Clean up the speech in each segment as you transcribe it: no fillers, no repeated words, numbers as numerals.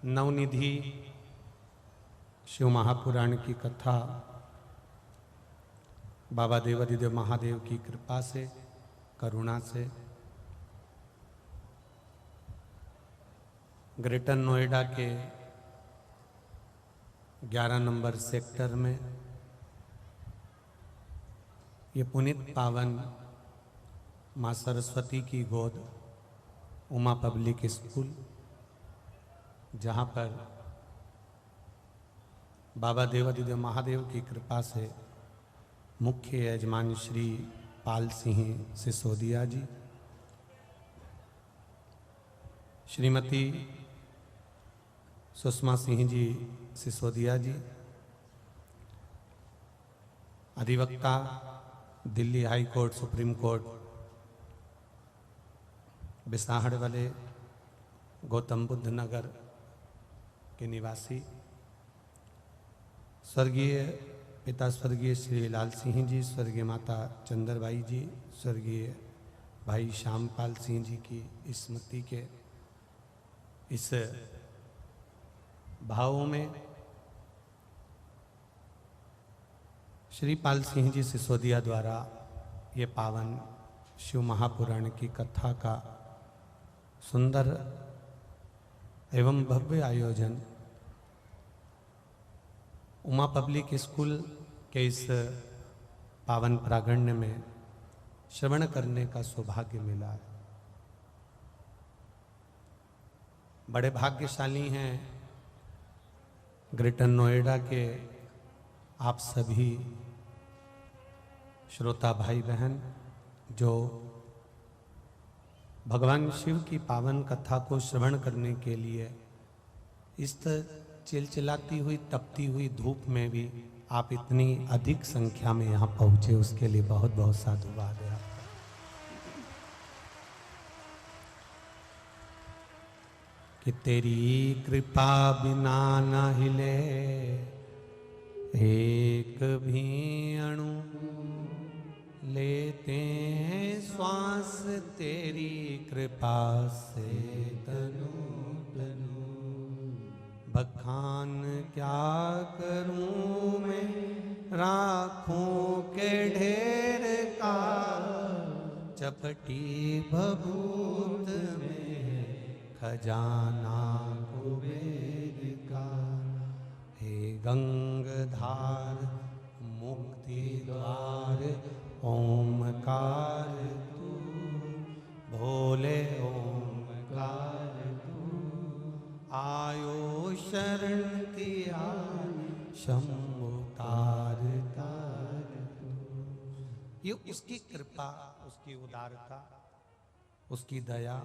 नवनिधि शिव महापुराण की कथा बाबा देवाधिदेव महादेव की कृपा से, करुणा से ग्रेटर नोएडा के 11 नंबर सेक्टर में ये पुनीत पावन माँ सरस्वती की गोद उमा पब्लिक स्कूल, जहाँ पर बाबा देवाधिदेव महादेव की कृपा से मुख्य यजमान श्री पाल सिंह सिसोदिया जी, श्रीमती सुषमा सिंह जी सिसोदिया जी, अधिवक्ता Delhi high court, supreme court Bisahda वाले गौतम बुद्ध नगर के निवासी, स्वर्गीय पिता स्वर्गीय श्री लाल सिंह जी, स्वर्गीय माता चंद्रबाई जी, स्वर्गीय भाई श्यामपाल सिंह जी की स्मृति के इस भावों में श्री पाल सिंह जी सिसोदिया द्वारा ये पावन शिव महापुराण की कथा का सुंदर एवं भव्य आयोजन उमा पब्लिक स्कूल के इस पावन प्रांगण में श्रवण करने का सौभाग्य मिला है। बड़े भाग्यशाली हैं ग्रेटर नोएडा के आप सभी श्रोता भाई बहन, जो भगवान शिव की पावन कथा को श्रवण करने के लिए इस चिलचिलाती हुई तपती हुई धूप में भी आप इतनी अधिक संख्या में यहाँ पहुँचे, उसके लिए बहुत बहुत साधुवाद है आपका। कि तेरी कृपा बिना न हिले एक भी अणु, लेते हैं श्वास तेरी कृपा से तनु तनु। बखान क्या करूं मैं राखों के ढेर का, चपटी भभूत में खजाना कुबेर का। हे गंगधार मुक्ति द्वार ओमकार तू, भोले ओमकार तू। आयो शरण तिया शंभु तार तार तू। ये उसकी कृपा, उसकी उदारता, उसकी दया,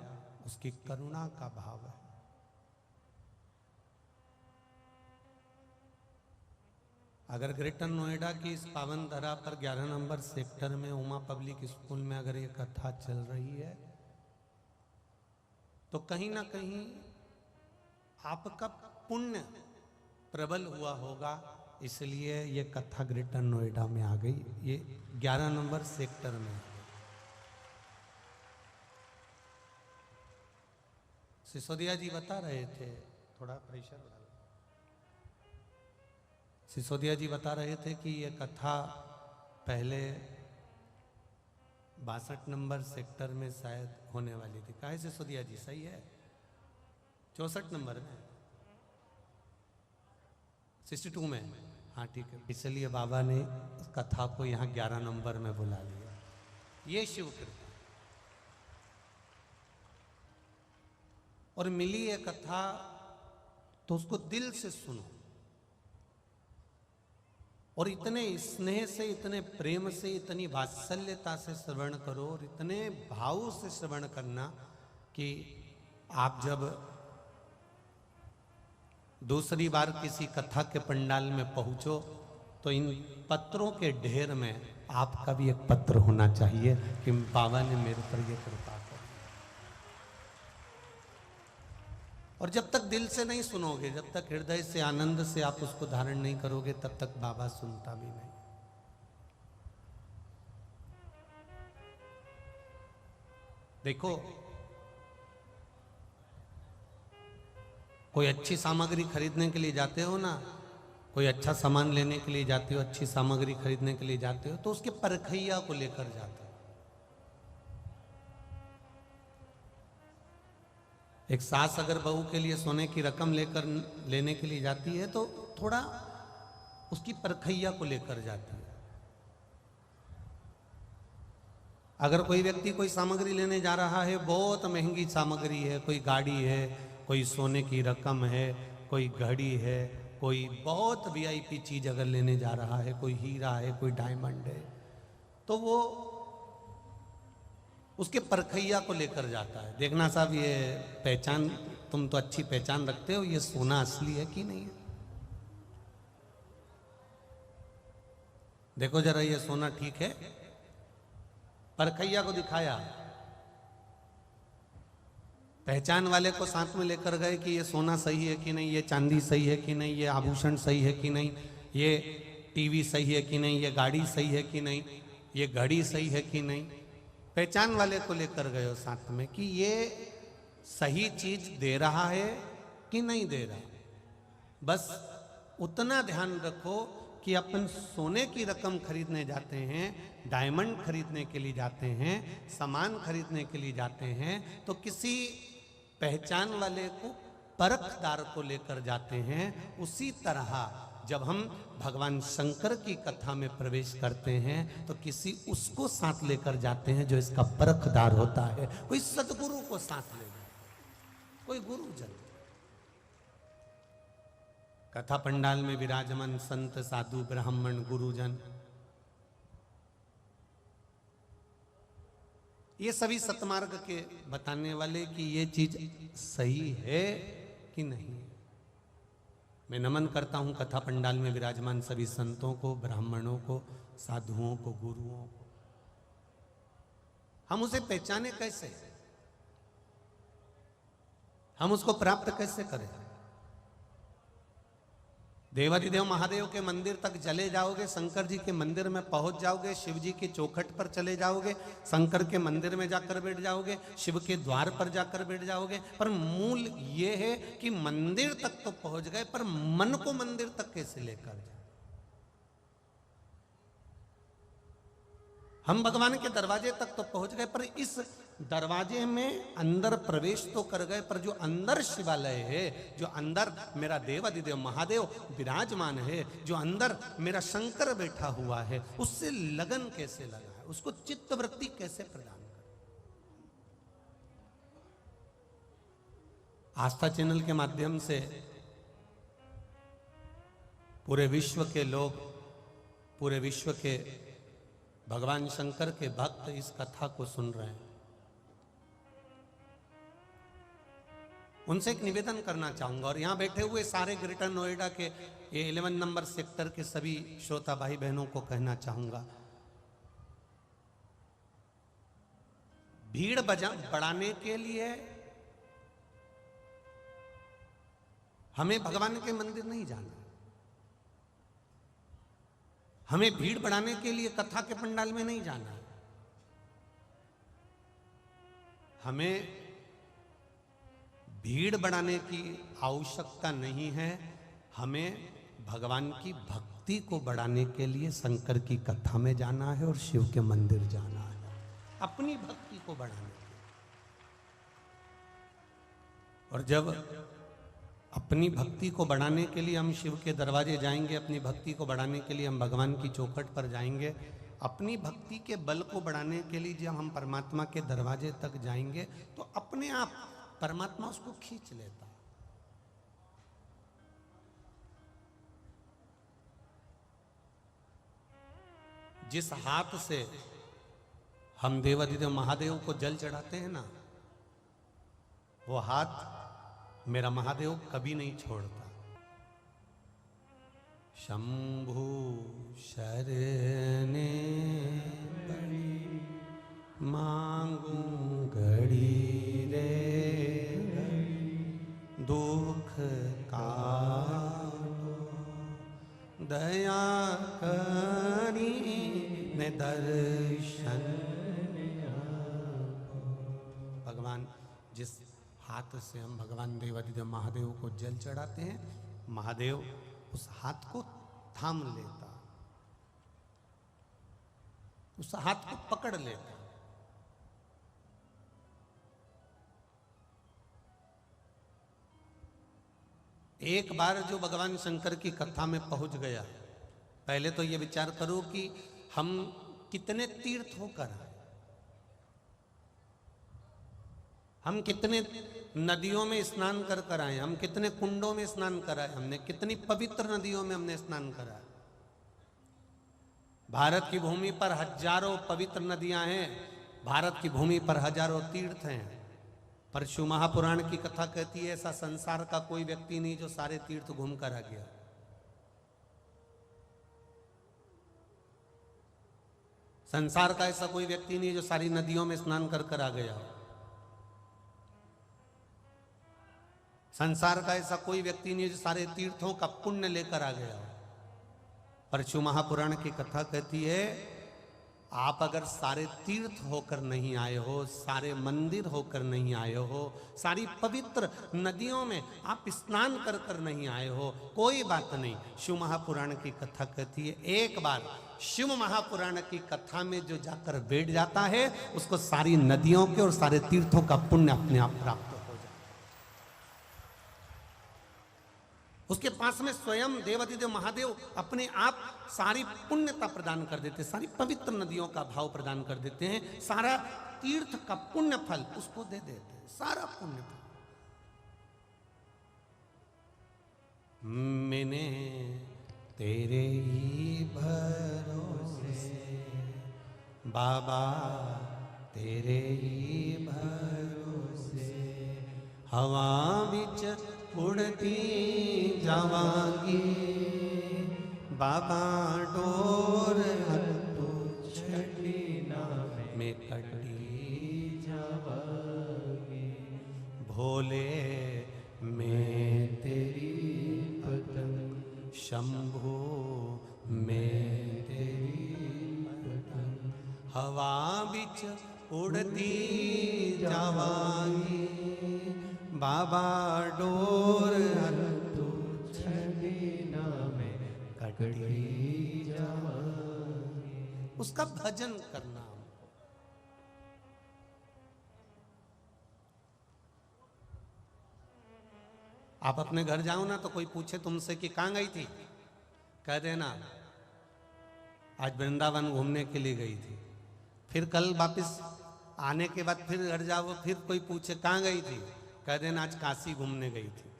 उसकी करुणा का भाव है। अगर ग्रेटर नोएडा की इस पावन धरा पर 11 नंबर सेक्टर में उमा पब्लिक स्कूल में अगर ये कथा चल रही है, तो कहीं ना कहीं आपका पुण्य प्रबल हुआ होगा, इसलिए ये कथा ग्रेटर नोएडा में आ गई। ये 11 नंबर सेक्टर में। सिसोदिया जी बता रहे थे, थोड़ा प्रेशर बढ़ा, सिसोदिया जी बता रहे थे कि ये कथा पहले 62 नंबर सेक्टर में शायद होने वाली थी। काहे सिसोदिया जी, सही है? 64 नंबर में, 62 में, हाँ ठीक है। इसलिए बाबा ने कथा को यहाँ 11 नंबर में बुला लिया। ये शिव कृपा। और मिली ये कथा तो उसको दिल से सुनो, और इतने स्नेह से, इतने प्रेम से, इतनी वात्सल्यता से श्रवण करो, और इतने भाव से श्रवण करना कि आप जब दूसरी बार किसी कथा के पंडाल में पहुंचो तो इन पत्रों के ढेर में आपका भी एक पत्र होना चाहिए कि बाबा ने मेरे पर यह कृपा कर। और जब तक दिल से नहीं सुनोगे, जब तक हृदय से आनंद से आप उसको धारण नहीं करोगे, तब तक बाबा सुनता भी नहीं। देखो, कोई अच्छी सामग्री खरीदने के लिए जाते हो ना, कोई अच्छा सामान लेने के लिए जाते हो, अच्छी सामग्री खरीदने के लिए जाते हो, तो उसके परखैया को लेकर जाते हो। एक सास अगर बहू के लिए सोने की रकम लेने के लिए जाती है तो थोड़ा उसकी परखैया को लेकर जाती है। अगर कोई व्यक्ति कोई सामग्री लेने जा रहा है, बहुत महंगी सामग्री है, कोई गाड़ी है, कोई सोने की रकम है, कोई घड़ी है, कोई बहुत वीआईपी चीज अगर लेने जा रहा है, कोई हीरा है, कोई डायमंड है, तो वो उसके परखैया को लेकर जाता है। देखना साहब, ये पहचान, तुम तो अच्छी पहचान रखते हो, ये सोना असली है कि नहीं है, देखो जरा ये सोना ठीक है। परखैया को दिखाया, पहचान वाले को साथ में लेकर गए कि ये सोना सही है कि नहीं, ये चांदी सही है कि नहीं, ये आभूषण सही है कि नहीं, ये टीवी सही है कि नहीं, ये गाड़ी सही है कि नहीं, ये घड़ी सही है कि नहीं। पहचान वाले को लेकर गए हो साथ में कि ये सही चीज दे रहा है कि नहीं दे रहा। बस उतना ध्यान रखो कि अपन सोने की रकम खरीदने जाते हैं, डायमंड खरीदने के लिए जाते हैं, सामान खरीदने के लिए जाते हैं, तो किसी पहचान वाले को, परखदार को लेकर जाते हैं। उसी तरह जब हम भगवान शंकर की कथा में प्रवेश करते हैं तो किसी उसको साथ लेकर जाते हैं जो इसका परखदार होता है। कोई सदगुरु को साथ ले, कोई गुरुजन। कथा पंडाल में विराजमान संत, साधु, ब्राह्मण, गुरुजन, ये सभी सतमार्ग के बताने वाले कि ये चीज सही है कि नहीं। मैं नमन करता हूं कथा पंडाल में विराजमान सभी संतों को, ब्राह्मणों को, साधुओं को, गुरुओं को। हम उसे पहचाने कैसे, हम उसको प्राप्त कैसे करें। देवाधिदेव महादेव के मंदिर तक चले जाओगे, शंकर जी के मंदिर में पहुंच जाओगे, शिव जी के चौखट पर चले जाओगे, शंकर के मंदिर में जाकर बैठ जाओगे, शिव के द्वार पर जाकर बैठ जाओगे, पर मूल ये है कि मंदिर तक तो पहुंच गए, पर मन को मंदिर तक कैसे लेकर जाए। हम भगवान के दरवाजे तक तो पहुंच गए, पर इस दरवाजे में अंदर प्रवेश तो कर गए, पर जो अंदर शिवालय है, जो अंदर मेरा देवाधिदेव महादेव विराजमान है, जो अंदर मेरा शंकर बैठा हुआ है, उससे लगन कैसे लगा है, उसको चित्तवृत्ति कैसे प्रदान कर। आस्था चैनल के माध्यम से पूरे विश्व के लोग, पूरे विश्व के भगवान शंकर के भक्त इस कथा को सुन रहे हैं। उनसे एक निवेदन करना चाहूंगा, और यहां बैठे हुए सारे ग्रेटर नोएडा के ये 11 नंबर सेक्टर के सभी श्रोता भाई बहनों को कहना चाहूंगा, भीड़ बढ़ाने के लिए हमें भगवान के मंदिर नहीं जाना, हमें भीड़ बढ़ाने के लिए कथा के पंडाल में नहीं जाना, हमें भीड़ बढ़ाने की आवश्यकता नहीं है। हमें भगवान की भक्ति को बढ़ाने के लिए शंकर की कथा में जाना है और शिव के मंदिर जाना है, अपनी भक्ति को बढ़ाने के लिए। और जब अपनी भक्ति को बढ़ाने के लिए हम शिव के दरवाजे जाएंगे, अपनी भक्ति को बढ़ाने के लिए हम भगवान की चौखट पर जाएंगे, अपनी भक्ति के बल को बढ़ाने के लिए जब हम परमात्मा के दरवाजे तक जाएंगे तो अपने आप परमात्मा उसको खींच लेता। जिस हाथ से हम देवाधिदेव महादेव को जल चढ़ाते हैं ना, वो हाथ मेरा महादेव कभी नहीं छोड़ता। शंभु शरणे पड़ी मांगू घड़ी रे दुख काटो दया करी ने दर्शन। भगवान जिस हाथ से हम भगवान देवाधिदेव महादेव को जल चढ़ाते हैं, महादेव उस हाथ को थाम लेता, उस हाथ को पकड़ लेता। एक बार जो भगवान शंकर की कथा में पहुंच गया, पहले तो ये विचार करो कि हम कितने तीर्थ होकर आए, हम कितने नदियों में स्नान कर कर आए, हम कितने कुंडों में स्नान कराए, हमने कितनी पवित्र नदियों में हमने स्नान करा। भारत की भूमि पर हजारों पवित्र नदियां हैं, भारत की भूमि पर हजारों तीर्थ हैं, पर शिव महापुराण की कथा कहती है ऐसा संसार का कोई व्यक्ति नहीं जो सारे तीर्थ घूम कर आ गया। संसार का ऐसा कोई व्यक्ति नहीं जो सारी नदियों में स्नान कर कर आ गया। संसार का ऐसा कोई व्यक्ति नहीं जो सारे तीर्थों का पुण्य लेकर आ गया। पर शिव महापुराण की कथा कहती है आप अगर सारे तीर्थ होकर नहीं आए हो, सारे मंदिर होकर नहीं आए हो, सारी पवित्र नदियों में आप स्नान कर कर नहीं आए हो, कोई बात नहीं। शिव महापुराण की कथा कहती है एक बार शिव महापुराण की कथा में जो जाकर बैठ जाता है उसको सारी नदियों के और सारे तीर्थों का पुण्य अपने आप प्राप्त हो जाता है। उसके पास में स्वयं देवाधिदेव महादेव अपने आप सारी पुण्यता प्रदान कर देते, सारी पवित्र नदियों का भाव प्रदान कर देते हैं, सारा तीर्थ का पुण्य फल उसको दे देते हैं, सारा पुण्य फल। मैंने तेरे ही भरोसे बाबा, तेरे ही भरोसे हवा बिच उड़ती जावांगी बाबा, डोर हत्थू छड़ी ना में कटी जावांगी, भोले मैं तेरी पतंग, शंभू मैं तेरी पतंग, हवा बिच उड़ती जावांगी बाबा, डोर हत्थू छड़ी ना में कटी जावांगी। उसका भजन करना। आप अपने घर जाओ ना तो कोई पूछे तुमसे कि कहां गई थी, कह देना आज वृंदावन घूमने के लिए गई थी। फिर कल वापस आने के बाद फिर घर जाओ, फिर कोई पूछे कहां गई थी, कह देना आज काशी घूमने गई थी।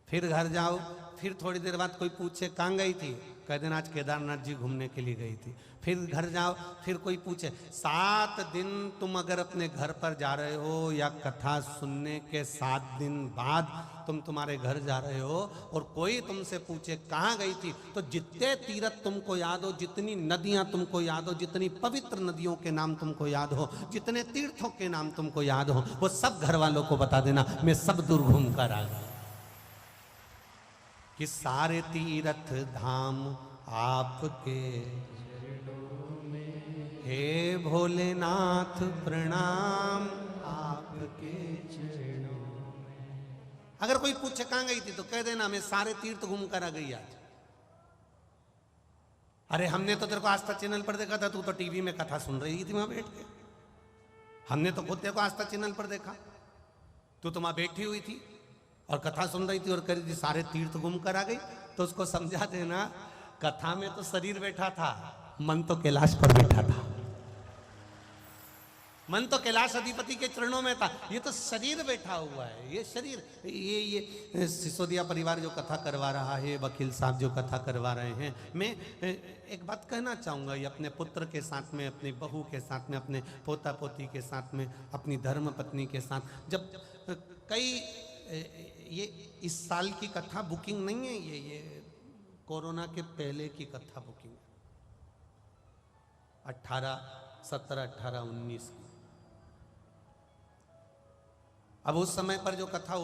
फिर घर जाओ, फिर थोड़ी देर बाद कोई पूछे कहां गई थी, कह देना आज केदारनाथ जी घूमने के लिए गई थी। फिर घर जाओ, फिर कोई पूछे 7 दिन तुम अगर अपने घर पर जा रहे हो या कथा सुनने के 7 दिन बाद तुम तुम्हारे घर जा रहे हो और कोई तुमसे पूछे कहाँ गई थी, तो जितने तीर्थ तुमको याद हो, जितनी नदियां तुमको याद हो, जितनी पवित्र नदियों के नाम तुमको याद हो, जितने तीर्थों के नाम तुमको याद हो, वो सब घर वालों को बता देना मैं सब दूर घूम कर आ गया। कि सारे तीर्थ धाम आपके चरणों में, हे भोलेनाथ प्रणाम आपके चरणों में। अगर कोई पूछे कहां गई थी तो कह देना मैं सारे तीर्थ घूम कर आ गई आज। अरे हमने तो तेरे को आस्था चैनल पर देखा था, तू तो टीवी में कथा सुन रही थी वहां बैठ के। हमने तो खुद तेरे को आस्था चैनल पर देखा, तू तो वहां बैठी हुई थी और कथा सुन रही थी और कह रही थी सारे तीर्थ घूम कर आ गई। तो उसको समझा देना कथा में तो शरीर बैठा था, मन तो कैलाश पर बैठा था, मन तो कैलाश अधिपति के चरणों में था, ये तो शरीर बैठा हुआ है। ये शरीर, ये सिसोदिया परिवार जो कथा करवा रहा है, वकील साहब जो कथा करवा रहे हैं, मैं एक बात कहना चाहूँगा, ये अपने पुत्र के साथ में, अपनी बहू के साथ में, अपने पोता पोती के साथ में, अपनी धर्म पत्नी के साथ, जब कई ये इस साल की कथा बुकिंग नहीं है, ये कोरोना के पहले की कथा बुकिंग 18, 17, 18, 19 की। अब उस समय पर जो कथा